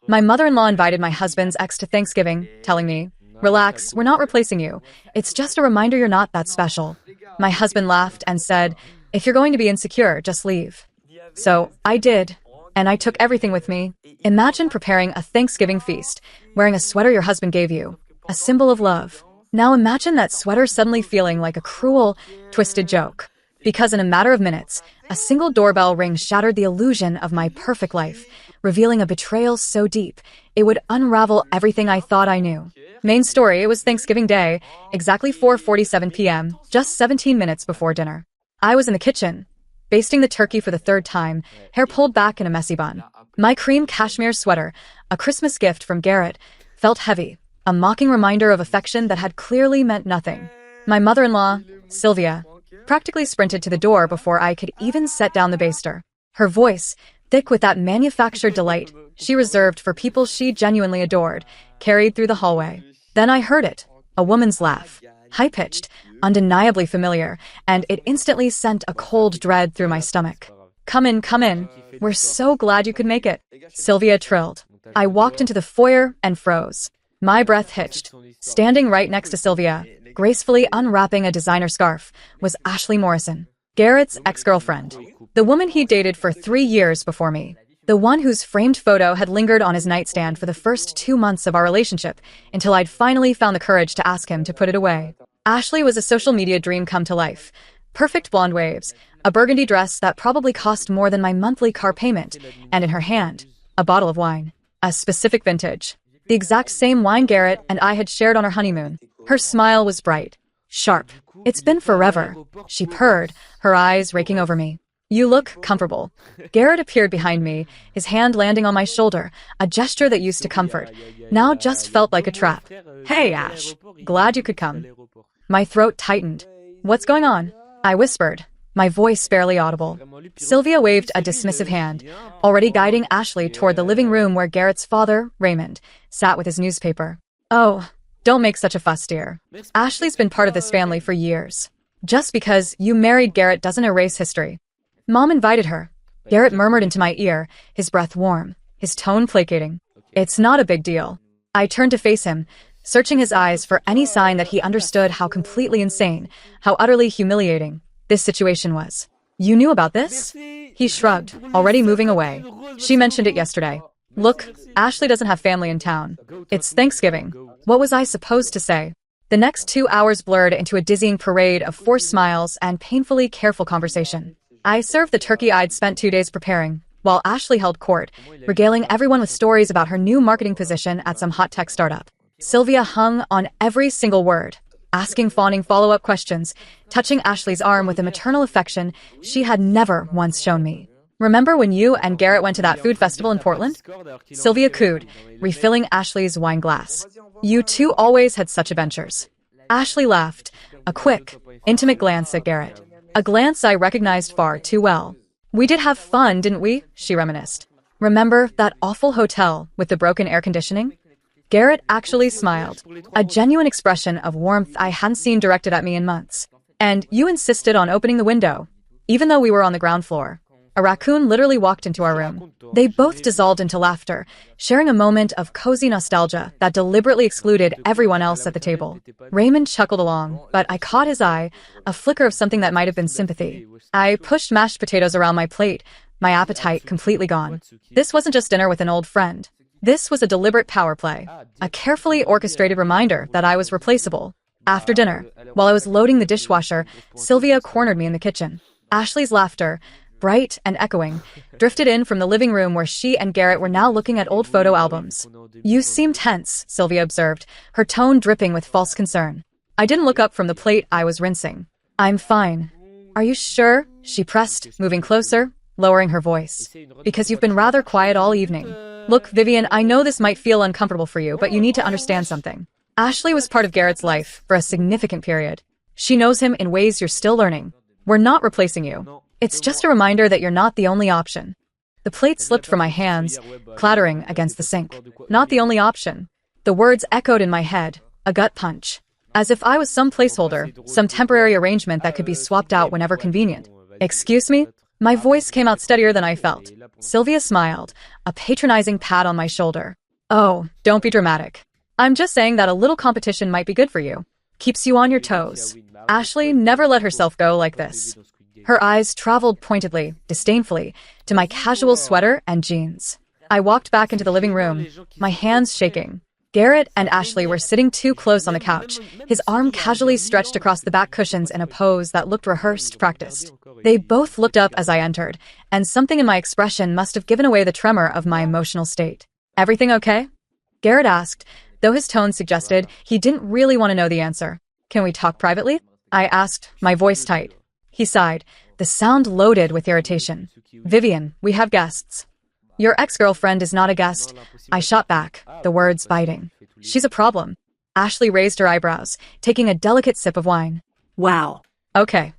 My mother-in-law invited my husband's ex to Thanksgiving, telling me, "Relax, we're not replacing you. It's just a reminder you're not that special." My husband laughed and said, "If you're going to be insecure, just leave." So I did, and I took everything with me. Imagine preparing a Thanksgiving feast, wearing a sweater your husband gave you, a symbol of love. Now imagine that sweater suddenly feeling like a cruel, twisted joke. Because in a matter of minutes, a single doorbell ring shattered the illusion of my perfect life, revealing a betrayal so deep, it would unravel everything I thought I knew. Main story, it was Thanksgiving Day, exactly 4:47 p.m., just 17 minutes before dinner. I was in the kitchen, basting the turkey for the third time, hair pulled back in a messy bun. My cream cashmere sweater, a Christmas gift from Garrett, felt heavy, a mocking reminder of affection that had clearly meant nothing. My mother-in-law, Sylvia, practically sprinted to the door before I could even set down the baster. Her voice, thick with that manufactured delight she reserved for people she genuinely adored, carried through the hallway. Then I heard it, a woman's laugh, high-pitched, undeniably familiar, and it instantly sent a cold dread through my stomach. "Come in, come in. We're so glad you could make it," Sylvia trilled. I walked into the foyer and froze. My breath hitched. Standing right next to Sylvia, gracefully unwrapping a designer scarf, was Ashley Morrison, Garrett's ex-girlfriend, the woman he dated for 3 years before me, the one whose framed photo had lingered on his nightstand for the first 2 months of our relationship until I'd finally found the courage to ask him to put it away. Ashley was a social media dream come to life. Perfect blonde waves, a burgundy dress that probably cost more than my monthly car payment, and in her hand, a bottle of wine, a specific vintage. The exact same wine Garrett and I had shared on our honeymoon. Her smile was bright, sharp. "It's been forever," she purred, her eyes raking over me. "You look comfortable." Garrett appeared behind me, his hand landing on my shoulder, a gesture that used to comfort, now just felt like a trap. "Hey, Ash. Glad you could come." My throat tightened. "What's going on?" I whispered, my voice barely audible. Sylvia waved a dismissive hand, already guiding Ashley toward the living room where Garrett's father, Raymond, sat with his newspaper. "Oh, don't make such a fuss, dear. Ashley's been part of this family for years. Just because you married Garrett doesn't erase history. Mom invited her." Garrett murmured into my ear, his breath warm, his tone placating. "It's not a big deal." I turned to face him, searching his eyes for any sign that he understood how completely insane, how utterly humiliating this situation was. "You knew about this?" He shrugged, already moving away. "She mentioned it yesterday. Look, Ashley doesn't have family in town. It's Thanksgiving." What was I supposed to say? The next 2 hours blurred into a dizzying parade of forced smiles and painfully careful conversation. I served the turkey I'd spent 2 days preparing, while Ashley held court, regaling everyone with stories about her new marketing position at some hot tech startup. Sylvia hung on every single word, asking fawning follow-up questions, touching Ashley's arm with a maternal affection she had never once shown me. "Remember when you and Garrett went to that food festival in Portland?" Sylvia cooed, refilling Ashley's wine glass. "You two always had such adventures." Ashley laughed, a quick, intimate glance at Garrett. A glance I recognized far too well. "We did have fun, didn't we?" she reminisced. "Remember that awful hotel with the broken air conditioning?" Garrett actually smiled, a genuine expression of warmth I hadn't seen directed at me in months. "And you insisted on opening the window, even though we were on the ground floor." A raccoon literally walked into our room. They both dissolved into laughter, sharing a moment of cozy nostalgia that deliberately excluded everyone else at the table. Raymond chuckled along, but I caught his eye, a flicker of something that might have been sympathy. I pushed mashed potatoes around my plate, my appetite completely gone. This wasn't just dinner with an old friend. This was a deliberate power play, a carefully orchestrated reminder that I was replaceable. After dinner, while I was loading the dishwasher, Sylvia cornered me in the kitchen. Ashley's laughter, bright and echoing, drifted in from the living room where she and Garrett were now looking at old photo albums. "You seem tense," Sylvia observed, her tone dripping with false concern. I didn't look up from the plate I was rinsing. "I'm fine." "Are you sure?" she pressed, moving closer, lowering her voice. "Because you've been rather quiet all evening." "Look, Vivian, I know this might feel uncomfortable for you, but you need to understand something. Ashley was part of Garrett's life for a significant period. She knows him in ways you're still learning. We're not replacing you. It's just a reminder that you're not the only option." The plate slipped from my hands, clattering against the sink. "Not the only option." The words echoed in my head, a gut punch. As if I was some placeholder, some temporary arrangement that could be swapped out whenever convenient. "Excuse me?" My voice came out steadier than I felt. Sylvia smiled, a patronizing pat on my shoulder. Oh, don't be dramatic. I'm just saying that a little competition might be good for you. Keeps you on your toes. Ashley never let herself go like this. Her eyes traveled pointedly, disdainfully, to my casual sweater and jeans. I walked back into the living room, my hands shaking. Garrett and Ashley were sitting too close on the couch, his arm casually stretched across the back cushions in a pose that looked rehearsed, practiced. They both looked up as I entered, and something in my expression must have given away the tremor of my emotional state. Everything okay? Garrett asked, though his tone suggested he didn't really want to know the answer. Can we talk privately? I asked, my voice tight. He sighed, the sound loaded with irritation. Vivian, we have guests. Your ex-girlfriend is not a guest. I shot back, the words biting. She's a problem. Ashley raised her eyebrows, taking a delicate sip of wine. Wow. Okay.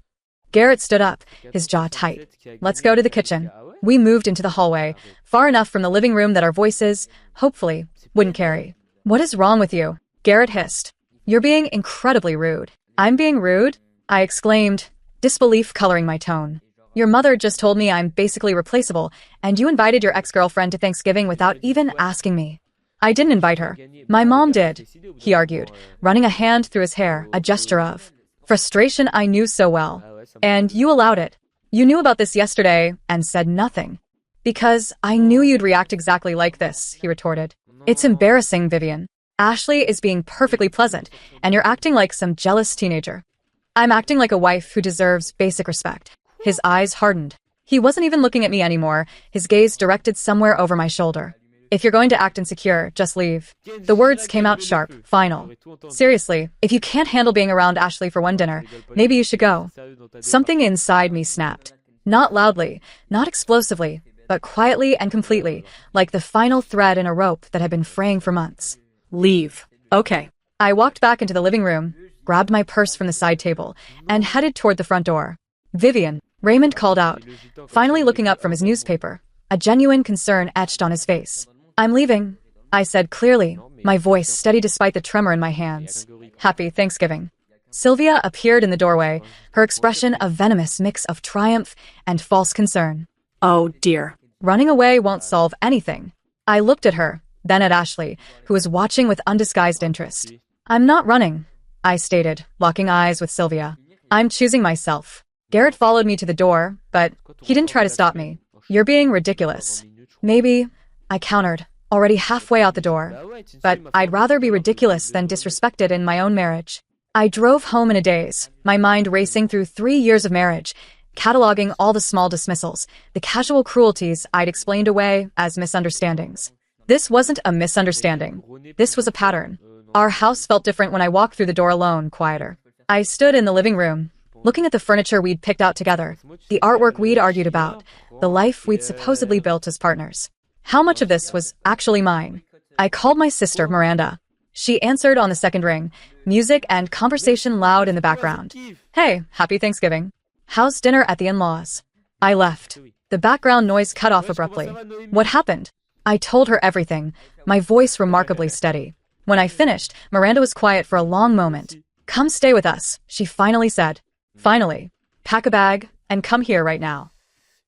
Garrett stood up, his jaw tight. Let's go to the kitchen. We moved into the hallway, far enough from the living room that our voices, hopefully, wouldn't carry. What is wrong with you? Garrett hissed. You're being incredibly rude. I'm being rude? I exclaimed, disbelief coloring my tone. Your mother just told me I'm basically replaceable, and you invited your ex-girlfriend to Thanksgiving without even asking me. I didn't invite her. My mom did, he argued, running a hand through his hair, a gesture of frustration I knew so well. And you allowed it. You knew about this yesterday and said nothing. Because I knew you'd react exactly like this, he retorted. It's embarrassing, Vivian. Ashley is being perfectly pleasant, and you're acting like some jealous teenager. I'm acting like a wife who deserves basic respect. His eyes hardened. He wasn't even looking at me anymore, his gaze directed somewhere over my shoulder. If you're going to act insecure, just leave. The words came out sharp, final. Seriously, if you can't handle being around Ashley for one dinner, maybe you should go. Something inside me snapped. Not loudly, not explosively, but quietly and completely, like the final thread in a rope that had been fraying for months. Leave. Okay. I walked back into the living room, grabbed my purse from the side table, and headed toward the front door. Vivian, Raymond called out, finally looking up from his newspaper, a genuine concern etched on his face. I'm leaving, I said clearly, my voice steady despite the tremor in my hands. Happy Thanksgiving. Sylvia appeared in the doorway, her expression a venomous mix of triumph and false concern. Oh dear. Running away won't solve anything. I looked at her, then at Ashley, who was watching with undisguised interest. I'm not running, I stated, locking eyes with Sylvia. I'm choosing myself. Garrett followed me to the door, but he didn't try to stop me. You're being ridiculous. Maybe, I countered, already halfway out the door. But I'd rather be ridiculous than disrespected in my own marriage. I drove home in a daze, my mind racing through 3 years of marriage, cataloging all the small dismissals, the casual cruelties I'd explained away as misunderstandings. This wasn't a misunderstanding. This was a pattern. Our house felt different when I walked through the door alone, quieter. I stood in the living room, looking at the furniture we'd picked out together, the artwork we'd argued about, the life we'd supposedly built as partners. How much of this was actually mine? I called my sister, Miranda. She answered on the second ring, music and conversation loud in the background. Hey, happy Thanksgiving. How's dinner at the in-laws? I left. The background noise cut off abruptly. What happened? I told her everything, my voice remarkably steady. When I finished, Miranda was quiet for a long moment. Come stay with us, she finally said. Finally. Pack a bag and come here right now.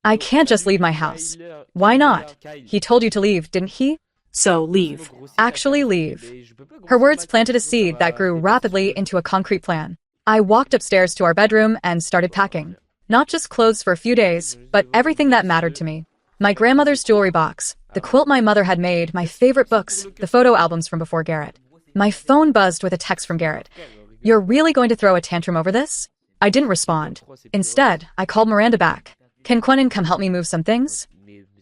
I can't just leave my house. Why not? He told you to leave, didn't he? So leave. Actually leave. Her words planted a seed that grew rapidly into a concrete plan. I walked upstairs to our bedroom and started packing. Not just clothes for a few days, but everything that mattered to me. My grandmother's jewelry box, the quilt my mother had made, my favorite books, the photo albums from before Garrett. My phone buzzed with a text from Garrett. You're really going to throw a tantrum over this? I didn't respond. Instead, I called Miranda back. Can Quentin come help me move some things?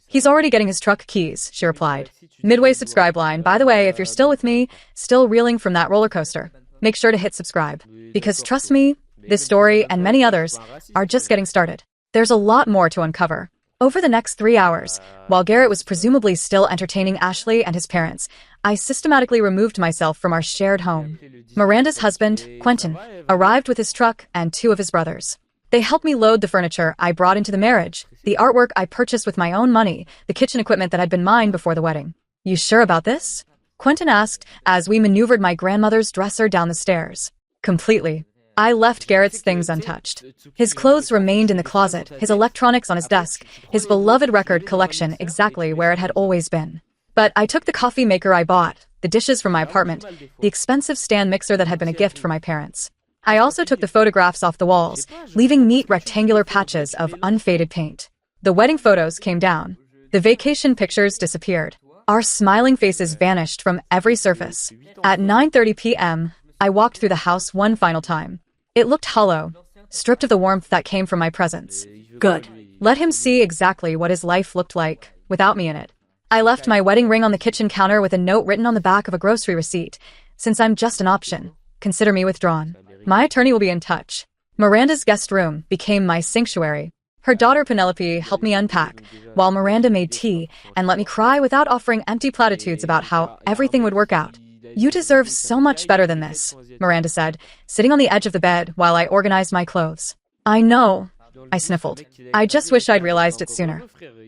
He's already getting his truck keys, she replied. Midway subscribe line. By the way, if you're still with me, still reeling from that roller coaster, make sure to hit subscribe. Because trust me, this story and many others are just getting started. There's a lot more to uncover. Over the next 3 hours, while Garrett was presumably still entertaining Ashley and his parents, I systematically removed myself from our shared home. Miranda's husband, Quentin, arrived with his truck and 2 of his brothers. They helped me load the furniture I brought into the marriage, the artwork I purchased with my own money, the kitchen equipment that had been mine before the wedding. You sure about this? Quentin asked as we maneuvered my grandmother's dresser down the stairs. Completely. I left Garrett's things untouched. His clothes remained in the closet, his electronics on his desk, his beloved record collection exactly where it had always been. But I took the coffee maker I bought, the dishes from my apartment, the expensive stand mixer that had been a gift for my parents. I also took the photographs off the walls, leaving neat rectangular patches of unfaded paint. The wedding photos came down. The vacation pictures disappeared. Our smiling faces vanished from every surface. At 9:30 p.m., I walked through the house one final time. It looked hollow, stripped of the warmth that came from my presence. Good. Let him see exactly what his life looked like, without me in it. I left my wedding ring on the kitchen counter with a note written on the back of a grocery receipt. Since I'm just an option, consider me withdrawn. My attorney will be in touch. Miranda's guest room became my sanctuary. Her daughter Penelope helped me unpack, while Miranda made tea and let me cry without offering empty platitudes about how everything would work out. You deserve so much better than this, Miranda said, sitting on the edge of the bed while I organized my clothes. I know, I sniffled. I just wish I'd realized it sooner.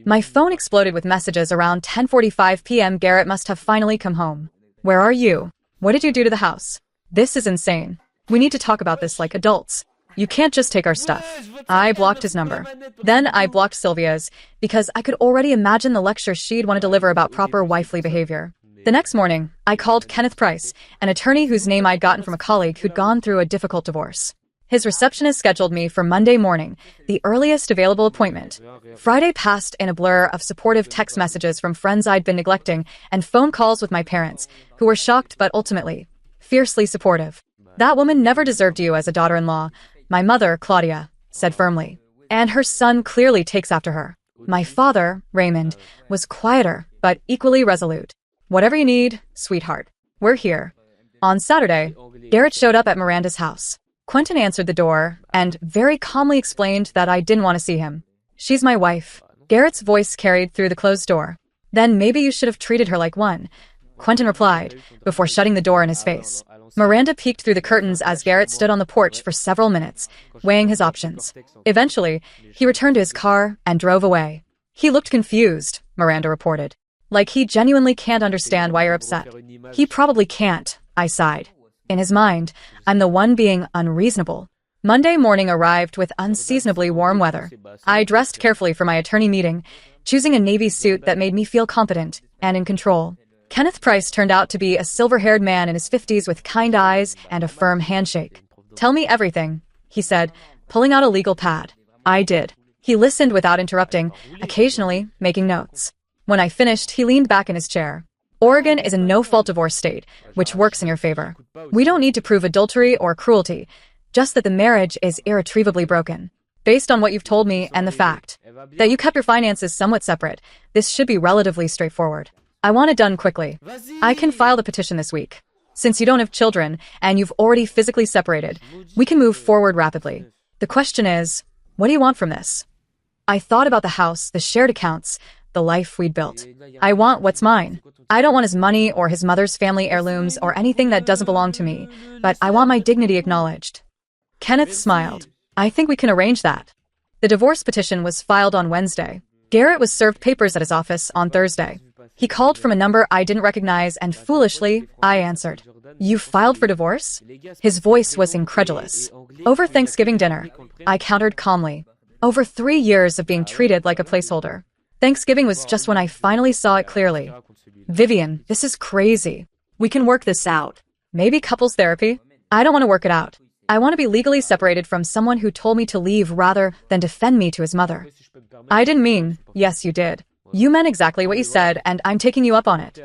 My phone exploded with messages around 10:45 p.m. Garrett must have finally come home. Where are you? What did you do to the house? This is insane. We need to talk about this like adults. You can't just take our stuff. I blocked his number. Then I blocked Sylvia's, because I could already imagine the lecture she'd want to deliver about proper wifely behavior. The next morning, I called Kenneth Price, an attorney whose name I'd gotten from a colleague who'd gone through a difficult divorce. His receptionist scheduled me for Monday morning, the earliest available appointment. Friday passed in a blur of supportive text messages from friends I'd been neglecting and phone calls with my parents, who were shocked but ultimately fiercely supportive. That woman never deserved you as a daughter-in-law, my mother, Claudia, said firmly. And her son clearly takes after her. My father, Raymond, was quieter but equally resolute. Whatever you need, sweetheart. We're here. On Saturday, Garrett showed up at Miranda's house. Quentin answered the door and very calmly explained that I didn't want to see him. She's my wife. Garrett's voice carried through the closed door. Then maybe you should have treated her like one, Quentin replied, before shutting the door in his face. Miranda peeked through the curtains as Garrett stood on the porch for several minutes, weighing his options. Eventually, he returned to his car and drove away. He looked confused, Miranda reported. Like he genuinely can't understand why you're upset. He probably can't, I sighed. In his mind, I'm the one being unreasonable. Monday morning arrived with unseasonably warm weather. I dressed carefully for my attorney meeting, choosing a navy suit that made me feel competent and in control. Kenneth Price turned out to be a silver-haired man in his 50s with kind eyes and a firm handshake. Tell me everything, he said, pulling out a legal pad. I did. He listened without interrupting, occasionally making notes. When I finished, he leaned back in his chair. Oregon is a no-fault divorce state, which works in your favor. We don't need to prove adultery or cruelty, just that the marriage is irretrievably broken. Based on what you've told me and the fact that you kept your finances somewhat separate, this should be relatively straightforward. I want it done quickly. I can file the petition this week. Since you don't have children and you've already physically separated, we can move forward rapidly. The question is, what do you want from this? I thought about the house, the shared accounts, the life we'd built. I want what's mine. I don't want his money or his mother's family heirlooms or anything that doesn't belong to me, but I want my dignity acknowledged. Kenneth smiled. I think we can arrange that. The divorce petition was filed on Wednesday. Garrett was served papers at his office on Thursday. He called from a number I didn't recognize and foolishly, I answered. You filed for divorce? His voice was incredulous. Over Thanksgiving dinner, I countered calmly. Over 3 years of being treated like a placeholder. Thanksgiving was just when I finally saw it clearly. Vivian, this is crazy. We can work this out. Maybe couples therapy? I don't want to work it out. I want to be legally separated from someone who told me to leave rather than defend me to his mother. I didn't mean, yes you did. You meant exactly what you said and I'm taking you up on it.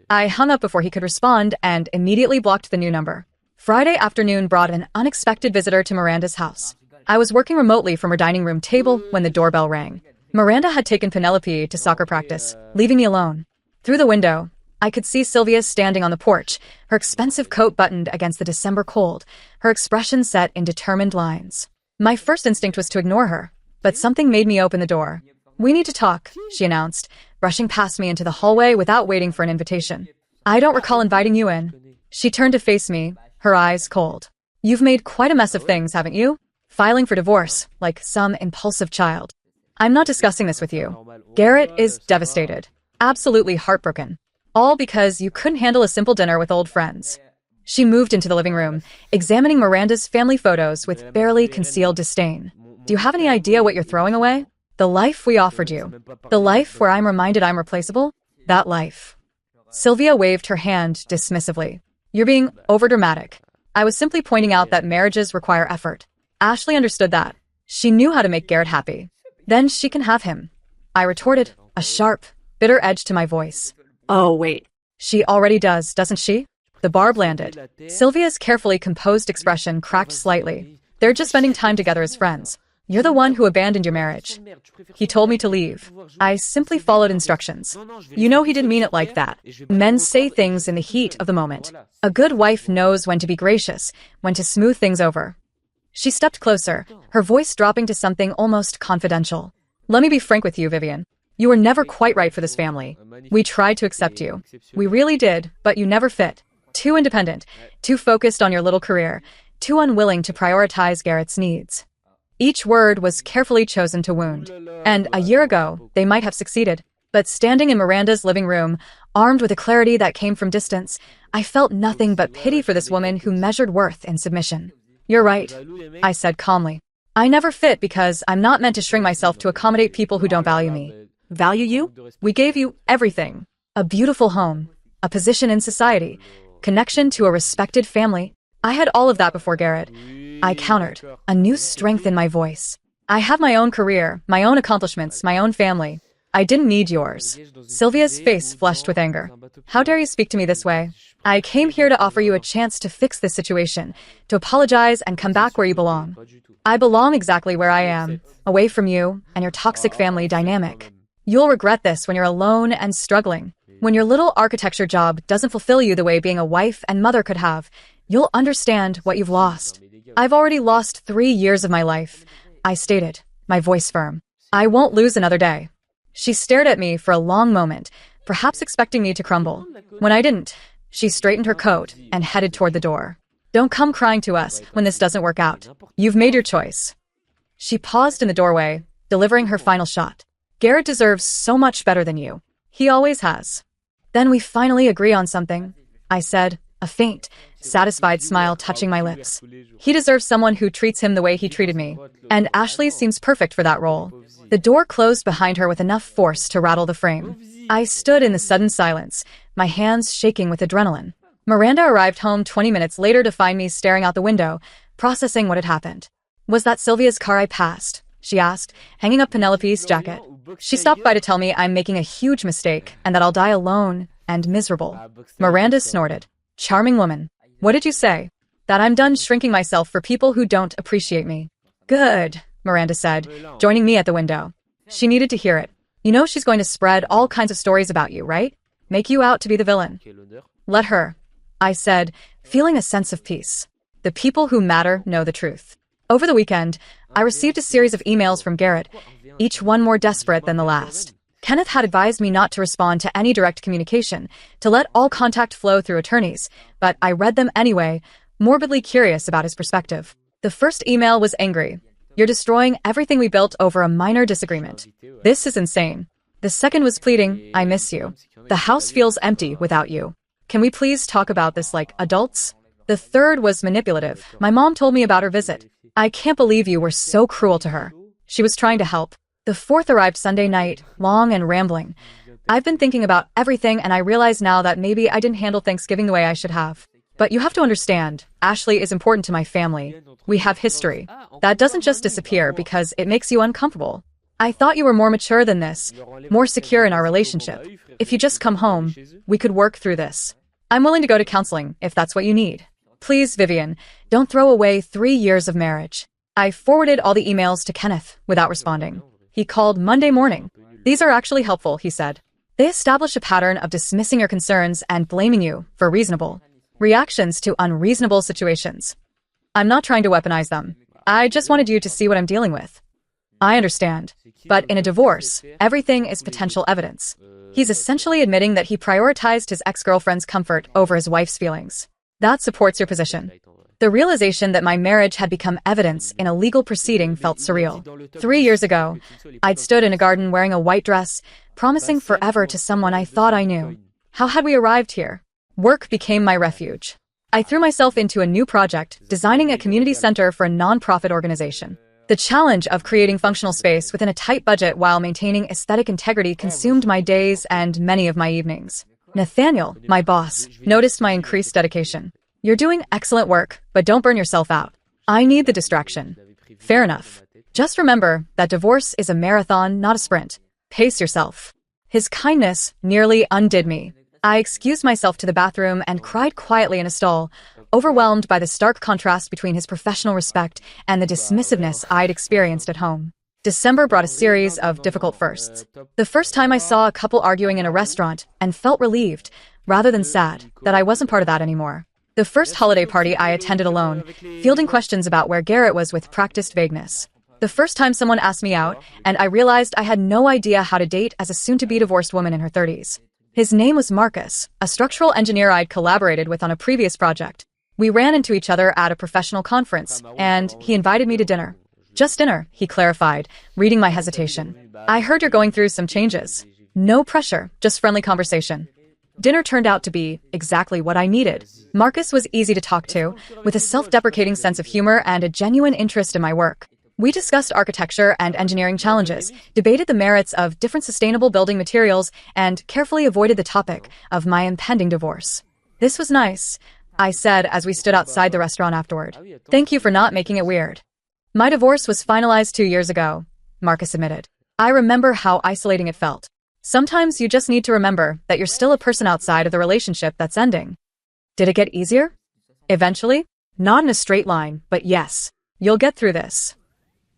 I hung up before he could respond and immediately blocked the new number. Friday afternoon brought an unexpected visitor to Miranda's house. I was working remotely from her dining room table when the doorbell rang. Miranda had taken Penelope to soccer practice, leaving me alone. Through the window, I could see Sylvia standing on the porch, her expensive coat buttoned against the December cold, her expression set in determined lines. My first instinct was to ignore her, but something made me open the door. We need to talk, she announced, brushing past me into the hallway without waiting for an invitation. I don't recall inviting you in. She turned to face me, her eyes cold. You've made quite a mess of things, haven't you? Filing for divorce, like some impulsive child. I'm not discussing this with you. Garrett is devastated. Absolutely heartbroken. All because you couldn't handle a simple dinner with old friends. She moved into the living room, examining Miranda's family photos with barely concealed disdain. Do you have any idea what you're throwing away? The life we offered you. The life where I'm reminded I'm replaceable? That life. Sylvia waved her hand dismissively. You're being overdramatic. I was simply pointing out that marriages require effort. Ashley understood that. She knew how to make Garrett happy. Then she can have him. I retorted, a sharp, bitter edge to my voice. Oh, wait. She already does, doesn't she? The barb landed. Sylvia's carefully composed expression cracked slightly. They're just spending time together as friends. You're the one who abandoned your marriage. He told me to leave. I simply followed instructions. You know he didn't mean it like that. Men say things in the heat of the moment. A good wife knows when to be gracious, when to smooth things over. She stepped closer, her voice dropping to something almost confidential. Let me be frank with you, Vivian. You were never quite right for this family. We tried to accept you. We really did, but you never fit. Too independent, too focused on your little career, too unwilling to prioritize Garrett's needs. Each word was carefully chosen to wound. And a year ago, they might have succeeded. But standing in Miranda's living room, armed with a clarity that came from distance, I felt nothing but pity for this woman who measured worth in submission. You're right, I said calmly. I never fit because I'm not meant to shrink myself to accommodate people who don't value me. Value you? We gave you everything. A beautiful home, a position in society, connection to a respected family. I had all of that before Garrett. I countered, a new strength in my voice. I have my own career, my own accomplishments, my own family. I didn't need yours. Sylvia's face flushed with anger. How dare you speak to me this way? I came here to offer you a chance to fix this situation, to apologize and come back where you belong. I belong exactly where I am, away from you and your toxic family dynamic. You'll regret this when you're alone and struggling. When your little architecture job doesn't fulfill you the way being a wife and mother could have, you'll understand what you've lost. I've already lost 3 years of my life, I stated, my voice firm. I won't lose another day. She stared at me for a long moment, perhaps expecting me to crumble. When I didn't, she straightened her coat and headed toward the door. Don't come crying to us when this doesn't work out. You've made your choice. She paused in the doorway, delivering her final shot. Garrett deserves so much better than you. He always has. Then we finally agree on something, I said, a faint, satisfied smile touching my lips. He deserves someone who treats him the way he treated me, and Ashley seems perfect for that role. The door closed behind her with enough force to rattle the frame. I stood in the sudden silence, my hands shaking with adrenaline. Miranda arrived home 20 minutes later to find me staring out the window, processing what had happened. Was that Sylvia's car I passed? She asked, hanging up Penelope's jacket. She stopped by to tell me I'm making a huge mistake and that I'll die alone and miserable. Miranda snorted. Charming woman. What did you say? That I'm done shrinking myself for people who don't appreciate me. Good, Miranda said, joining me at the window. She needed to hear it. You know she's going to spread all kinds of stories about you, right? Make you out to be the villain. Let her, I said, feeling a sense of peace. The people who matter know the truth. Over the weekend, I received a series of emails from Garrett, each one more desperate than the last. Kenneth had advised me not to respond to any direct communication, to let all contact flow through attorneys, but I read them anyway, morbidly curious about his perspective. The first email was angry. You're destroying everything we built over a minor disagreement. This is insane. The second was pleading, I miss you. The house feels empty without you. Can we please talk about this like adults? The third was manipulative. My mom told me about her visit. I can't believe you were so cruel to her. She was trying to help. The fourth arrived Sunday night, long and rambling. I've been thinking about everything and I realize now that maybe I didn't handle Thanksgiving the way I should have. But you have to understand, Ashley is important to my family. We have history. That doesn't just disappear because it makes you uncomfortable. I thought you were more mature than this, more secure in our relationship. If you just come home, we could work through this. I'm willing to go to counseling if that's what you need. Please, Vivian, don't throw away 3 years of marriage. I forwarded all the emails to Kenneth without responding. He called Monday morning. These are actually helpful, he said. They establish a pattern of dismissing your concerns and blaming you for reasonable reactions to unreasonable situations. I'm not trying to weaponize them. I just wanted you to see what I'm dealing with. I understand. But in a divorce, everything is potential evidence. He's essentially admitting that he prioritized his ex-girlfriend's comfort over his wife's feelings. That supports your position. The realization that my marriage had become evidence in a legal proceeding felt surreal. 3 years ago, I'd stood in a garden wearing a white dress, promising forever to someone I thought I knew. How had we arrived here? Work became my refuge. I threw myself into a new project, designing a community center for a nonprofit organization. The challenge of creating functional space within a tight budget while maintaining aesthetic integrity consumed my days and many of my evenings. Nathaniel, my boss, noticed my increased dedication. You're doing excellent work, but don't burn yourself out. I need the distraction. Fair enough. Just remember that divorce is a marathon, not a sprint. Pace yourself. His kindness nearly undid me. I excused myself to the bathroom and cried quietly in a stall, overwhelmed by the stark contrast between his professional respect and the dismissiveness I'd experienced at home. December brought a series of difficult firsts. The first time I saw a couple arguing in a restaurant and felt relieved, rather than sad, that I wasn't part of that anymore. The first holiday party I attended alone, fielding questions about where Garrett was with practiced vagueness. The first time someone asked me out, and I realized I had no idea how to date as a soon-to-be divorced woman in her 30s. His name was Marcus, a structural engineer I'd collaborated with on a previous project. We ran into each other at a professional conference, and he invited me to dinner. Just dinner, he clarified, reading my hesitation. I heard you're going through some changes. No pressure, just friendly conversation. Dinner turned out to be exactly what I needed. Marcus was easy to talk to, with a self-deprecating sense of humor and a genuine interest in my work. We discussed architecture and engineering challenges, debated the merits of different sustainable building materials, and carefully avoided the topic of my impending divorce. This was nice, I said as we stood outside the restaurant afterward. Thank you for not making it weird. My divorce was finalized 2 years ago, Marcus admitted. I remember how isolating it felt. Sometimes you just need to remember that you're still a person outside of the relationship that's ending. Did it get easier? Eventually? Not in a straight line, but yes. You'll get through this.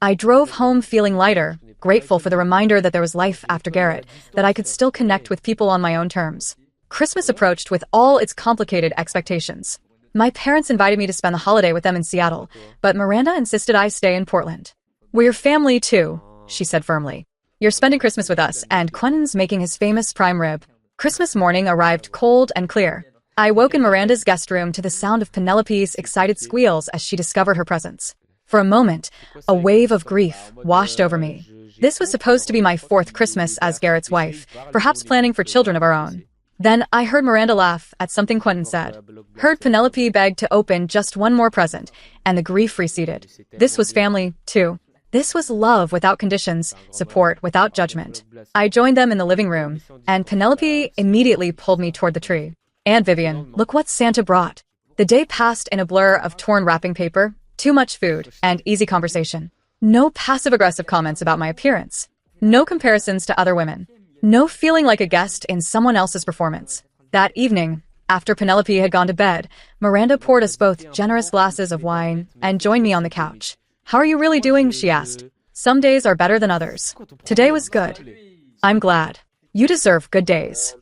I drove home feeling lighter, grateful for the reminder that there was life after Garrett, that I could still connect with people on my own terms. Christmas approached with all its complicated expectations. My parents invited me to spend the holiday with them in Seattle, but Miranda insisted I stay in Portland. We're family too, she said firmly. You're spending Christmas with us, and Quentin's making his famous prime rib. Christmas morning arrived cold and clear. I woke in Miranda's guest room to the sound of Penelope's excited squeals as she discovered her presence. For a moment, a wave of grief washed over me. This was supposed to be my 4th Christmas as Garrett's wife, perhaps planning for children of our own. Then I heard Miranda laugh at something Quentin said. Heard Penelope beg to open just one more present, and the grief receded. This was family, too. This was love without conditions, support without judgment. I joined them in the living room, and Penelope immediately pulled me toward the tree. Aunt Vivian, look what Santa brought. The day passed in a blur of torn wrapping paper, too much food, and easy conversation. No passive-aggressive comments about my appearance. No comparisons to other women. No feeling like a guest in someone else's performance. That evening, after Penelope had gone to bed, Miranda poured us both generous glasses of wine and joined me on the couch. How are you really doing? She asked. Some days are better than others. Today was good. I'm glad. You deserve good days.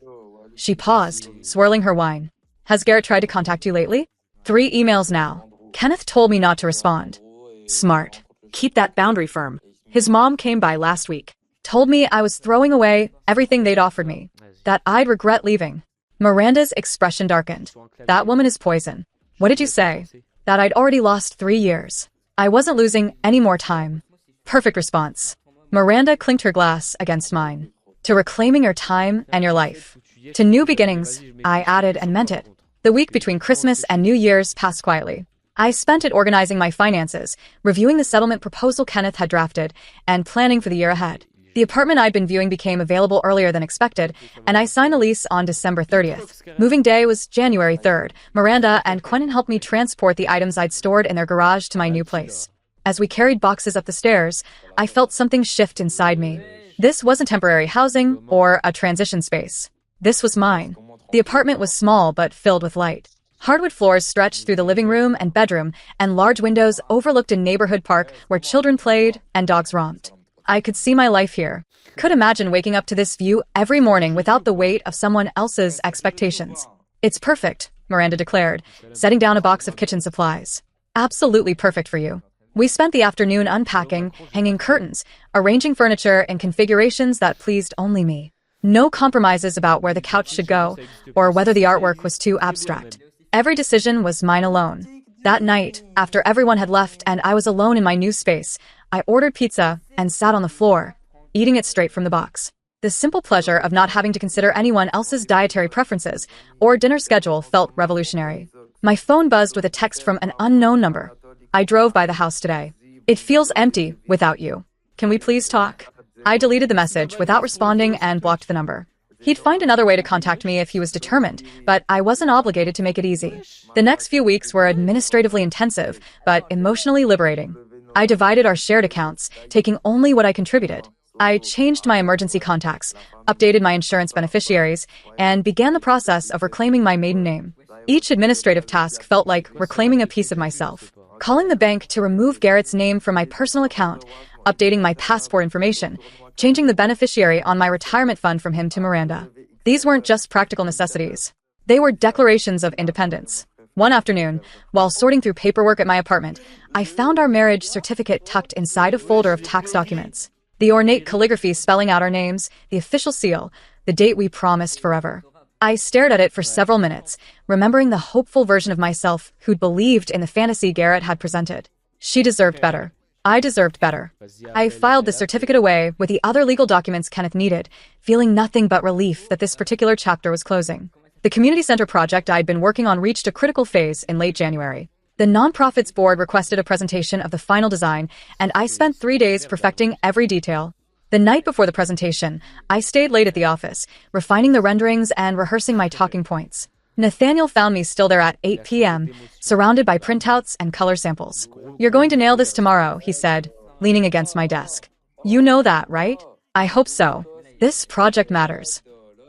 She paused, swirling her wine. Has Garrett tried to contact you lately? 3 emails now. Kenneth told me not to respond. Smart. Keep that boundary firm. His mom came by last week. Told me I was throwing away everything they'd offered me. That I'd regret leaving. Miranda's expression darkened. That woman is poison. What did you say? That I'd already lost 3 years. I wasn't losing any more time. Perfect response. Miranda clinked her glass against mine. To reclaiming your time and your life. To new beginnings, I added and meant it. The week between Christmas and New Year's passed quietly. I spent it organizing my finances, reviewing the settlement proposal Kenneth had drafted, and planning for the year ahead. The apartment I'd been viewing became available earlier than expected, and I signed the lease on December 30th. Moving day was January 3rd. Miranda and Quentin helped me transport the items I'd stored in their garage to my new place. As we carried boxes up the stairs, I felt something shift inside me. This wasn't temporary housing or a transition space. This was mine. The apartment was small but filled with light. Hardwood floors stretched through the living room and bedroom, and large windows overlooked a neighborhood park where children played and dogs romped. I could see my life here. Could imagine waking up to this view every morning without the weight of someone else's expectations. It's perfect, Miranda declared, setting down a box of kitchen supplies. Absolutely perfect for you. We spent the afternoon unpacking, hanging curtains, arranging furniture in configurations that pleased only me. No compromises about where the couch should go, or whether the artwork was too abstract. Every decision was mine alone. That night, after everyone had left and I was alone in my new space, I ordered pizza and sat on the floor, eating it straight from the box. The simple pleasure of not having to consider anyone else's dietary preferences or dinner schedule felt revolutionary. My phone buzzed with a text from an unknown number. I drove by the house today. It feels empty without you. Can we please talk? I deleted the message without responding and blocked the number. He'd find another way to contact me if he was determined, but I wasn't obligated to make it easy. The next few weeks were administratively intensive, but emotionally liberating. I divided our shared accounts, taking only what I contributed. I changed my emergency contacts, updated my insurance beneficiaries, and began the process of reclaiming my maiden name. Each administrative task felt like reclaiming a piece of myself. Calling the bank to remove Garrett's name from my personal account, updating my passport information, changing the beneficiary on my retirement fund from him to Miranda. These weren't just practical necessities. They were declarations of independence. One afternoon, while sorting through paperwork at my apartment, I found our marriage certificate tucked inside a folder of tax documents. The ornate calligraphy spelling out our names, the official seal, the date we promised forever. I stared at it for several minutes, remembering the hopeful version of myself who'd believed in the fantasy Garrett had presented. She deserved better. I deserved better. I filed the certificate away with the other legal documents Kenneth needed, feeling nothing but relief that this particular chapter was closing. The community center project I'd been working on reached a critical phase in late January. The nonprofit's board requested a presentation of the final design, and I spent 3 days perfecting every detail. The night before the presentation, I stayed late at the office, refining the renderings and rehearsing my talking points. Nathaniel found me still there at 8 p.m., surrounded by printouts and color samples. "You're going to nail this tomorrow," he said, leaning against my desk. "You know that, right?" "I hope so. This project matters."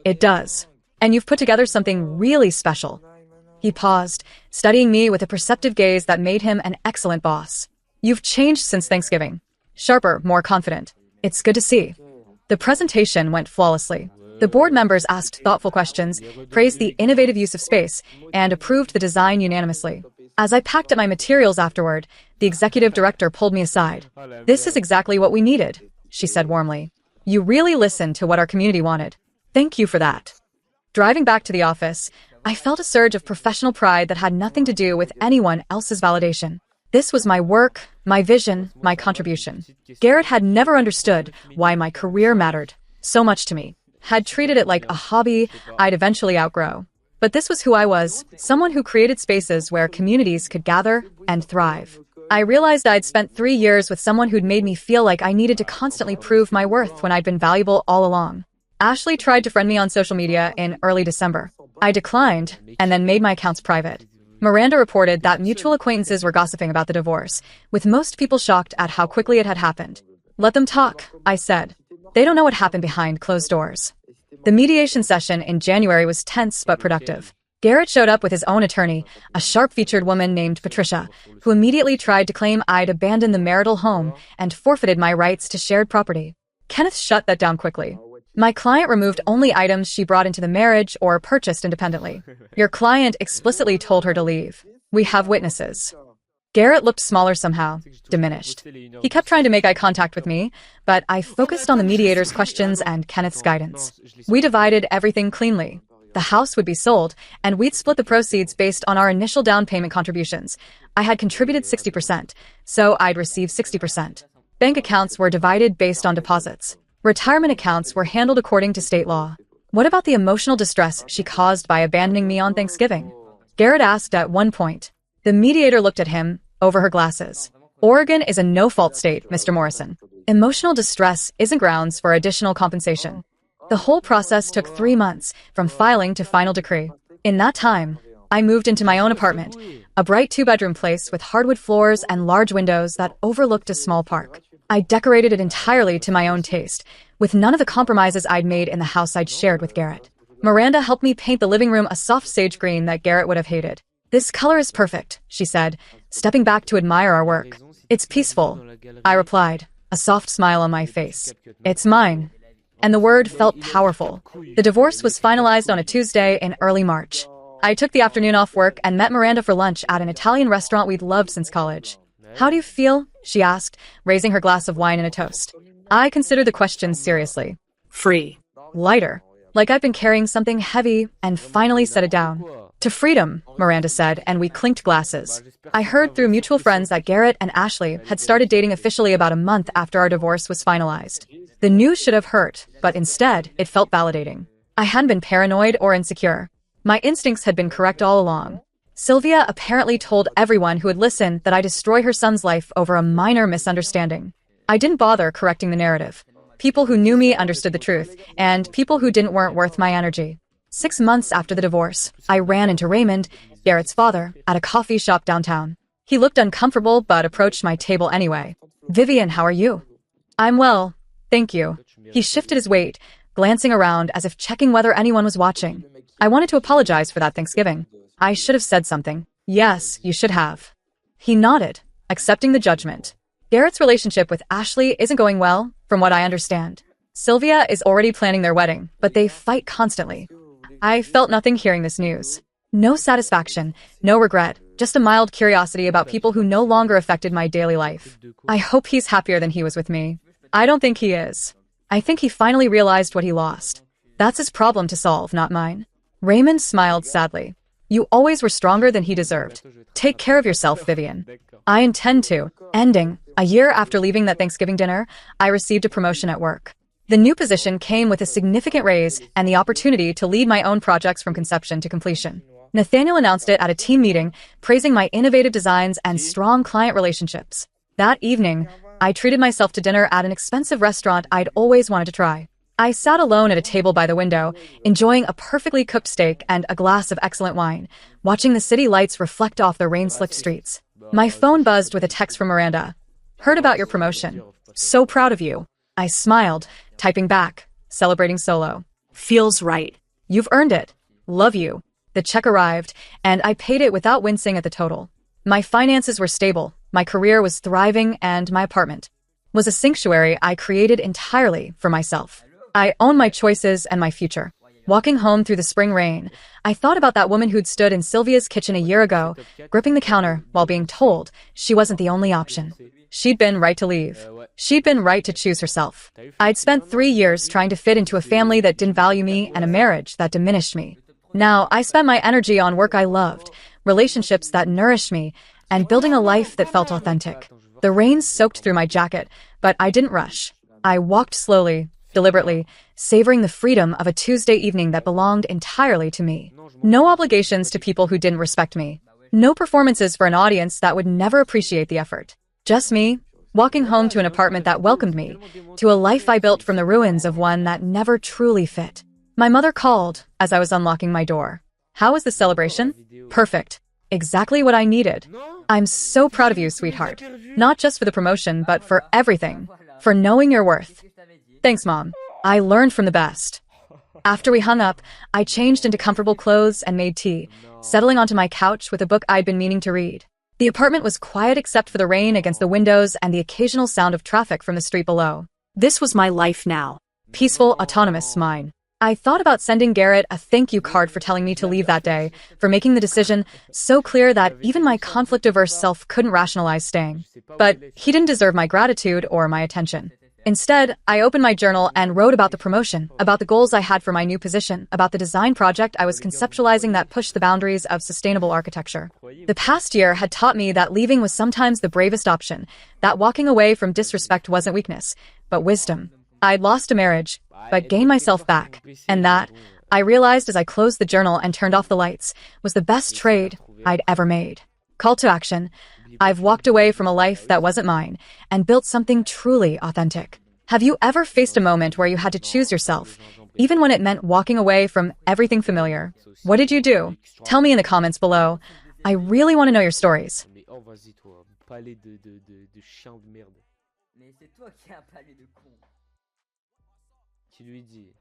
"It does. And you've put together something really special." He paused, studying me with a perceptive gaze that made him an excellent boss. "You've changed since Thanksgiving. Sharper, more confident. It's good to see." The presentation went flawlessly. The board members asked thoughtful questions, praised the innovative use of space, and approved the design unanimously. As I packed up my materials afterward, the executive director pulled me aside. "This is exactly what we needed," she said warmly. "You really listened to what our community wanted. Thank you for that." Driving back to the office, I felt a surge of professional pride that had nothing to do with anyone else's validation. This was my work, my vision, my contribution. Garrett had never understood why my career mattered so much to me. Had treated it like a hobby I'd eventually outgrow. But this was who I was, someone who created spaces where communities could gather and thrive. I realized I'd spent 3 years with someone who'd made me feel like I needed to constantly prove my worth when I'd been valuable all along. Ashley tried to friend me on social media in early December. I declined, and then made my accounts private. Miranda reported that mutual acquaintances were gossiping about the divorce, with most people shocked at how quickly it had happened. "Let them talk," I said. "They don't know what happened behind closed doors." The mediation session in January was tense but productive. Garrett showed up with his own attorney, a sharp-featured woman named Patricia, who immediately tried to claim I'd abandoned the marital home and forfeited my rights to shared property. Kenneth shut that down quickly. My client removed only items she brought into the marriage or purchased independently. "Your client explicitly told her to leave. We have witnesses." Garrett looked smaller somehow, diminished. He kept trying to make eye contact with me, but I focused on the mediator's questions and Kenneth's guidance. We divided everything cleanly. The house would be sold, and we'd split the proceeds based on our initial down payment contributions. I had contributed 60%, so I'd receive 60%. Bank accounts were divided based on deposits. Retirement accounts were handled according to state law. "What about the emotional distress she caused by abandoning me on Thanksgiving?" Garrett asked at one point. The mediator looked at him, over her glasses. "Oregon is a no-fault state, Mr. Morrison. Emotional distress isn't grounds for additional compensation." The whole process took 3 months, from filing to final decree. In that time, I moved into my own apartment, a bright 2-bedroom place with hardwood floors and large windows that overlooked a small park. I decorated it entirely to my own taste, with none of the compromises I'd made in the house I'd shared with Garrett. Miranda helped me paint the living room a soft sage green that Garrett would have hated. "This color is perfect," she said, stepping back to admire our work. "It's peaceful," I replied, a soft smile on my face. "It's mine." And the word felt powerful. The divorce was finalized on a Tuesday in early March. I took the afternoon off work and met Miranda for lunch at an Italian restaurant we'd loved since college. "How do you feel?" she asked, raising her glass of wine in a toast. I considered the question seriously. "Free." "Lighter. Like I've been carrying something heavy and finally set it down." "To freedom," Miranda said, and we clinked glasses. I heard through mutual friends that Garrett and Ashley had started dating officially about a month after our divorce was finalized. The news should have hurt, but instead, it felt validating. I hadn't been paranoid or insecure. My instincts had been correct all along. Sylvia apparently told everyone who would listen that I destroy her son's life over a minor misunderstanding. I didn't bother correcting the narrative. People who knew me understood the truth, and people who didn't weren't worth my energy. 6 months after the divorce, I ran into Raymond, Garrett's father, at a coffee shop downtown. He looked uncomfortable but approached my table anyway. "Vivian, how are you?" "I'm well, thank you." He shifted his weight, glancing around as if checking whether anyone was watching. "I wanted to apologize for that Thanksgiving. I should have said something." "Yes, you should have." He nodded, accepting the judgment. "Garrett's relationship with Ashley isn't going well, from what I understand. Sylvia is already planning their wedding, but they fight constantly." I felt nothing hearing this news. No satisfaction, no regret, just a mild curiosity about people who no longer affected my daily life. I hope he's happier than he was with me. I don't think he is. I think he finally realized what he lost. That's his problem to solve, not mine. Raymond smiled sadly. "You always were stronger than he deserved. Take care of yourself, Vivian." "I intend to." Ending. A year after leaving that Thanksgiving dinner, I received a promotion at work. The new position came with a significant raise and the opportunity to lead my own projects from conception to completion. Nathaniel announced it at a team meeting, praising my innovative designs and strong client relationships. That evening, I treated myself to dinner at an expensive restaurant I'd always wanted to try. I sat alone at a table by the window, enjoying a perfectly cooked steak and a glass of excellent wine, watching the city lights reflect off the rain-slicked streets. My phone buzzed with a text from Miranda. "Heard about your promotion. So proud of you." I smiled, typing back, celebrating solo. "Feels right. You've earned it. Love you." The check arrived, and I paid it without wincing at the total. My finances were stable, my career was thriving, and my apartment was a sanctuary I created entirely for myself. I own my choices and my future. Walking home through the spring rain, I thought about that woman who'd stood in Sylvia's kitchen a year ago, gripping the counter while being told she wasn't the only option. She'd been right to leave. She'd been right to choose herself. I'd spent 3 years trying to fit into a family that didn't value me and a marriage that diminished me. Now, I spent my energy on work I loved, relationships that nourished me, and building a life that felt authentic. The rain soaked through my jacket, but I didn't rush. I walked slowly, deliberately, savoring the freedom of a Tuesday evening that belonged entirely to me. No obligations to people who didn't respect me. No performances for an audience that would never appreciate the effort. Just me, walking home to an apartment that welcomed me, to a life I built from the ruins of one that never truly fit. My mother called as I was unlocking my door. "How was the celebration?" "Perfect. Exactly what I needed." "I'm so proud of you, sweetheart. Not just for the promotion, but for everything. For knowing your worth." "Thanks, Mom. I learned from the best." After we hung up, I changed into comfortable clothes and made tea, settling onto my couch with a book I'd been meaning to read. The apartment was quiet except for the rain against the windows and the occasional sound of traffic from the street below. This was my life now. Peaceful, autonomous mine. I thought about sending Garrett a thank you card for telling me to leave that day, for making the decision so clear that even my conflict-averse self couldn't rationalize staying. But he didn't deserve my gratitude or my attention. Instead, I opened my journal and wrote about the promotion, about the goals I had for my new position, about the design project I was conceptualizing that pushed the boundaries of sustainable architecture. The past year had taught me that leaving was sometimes the bravest option, that walking away from disrespect wasn't weakness, but wisdom. I'd lost a marriage, but gained myself back, and that, I realized as I closed the journal and turned off the lights, was the best trade I'd ever made. Call to action. I've walked away from a life that wasn't mine and built something truly authentic. Have you ever faced a moment where you had to choose yourself, even when it meant walking away from everything familiar? What did you do? Tell me in the comments below. I really want to know your stories. Mais oh, vas-y, toi, palais de chien de merde. Mais c'est toi qui as un palais de con. Qui lui dit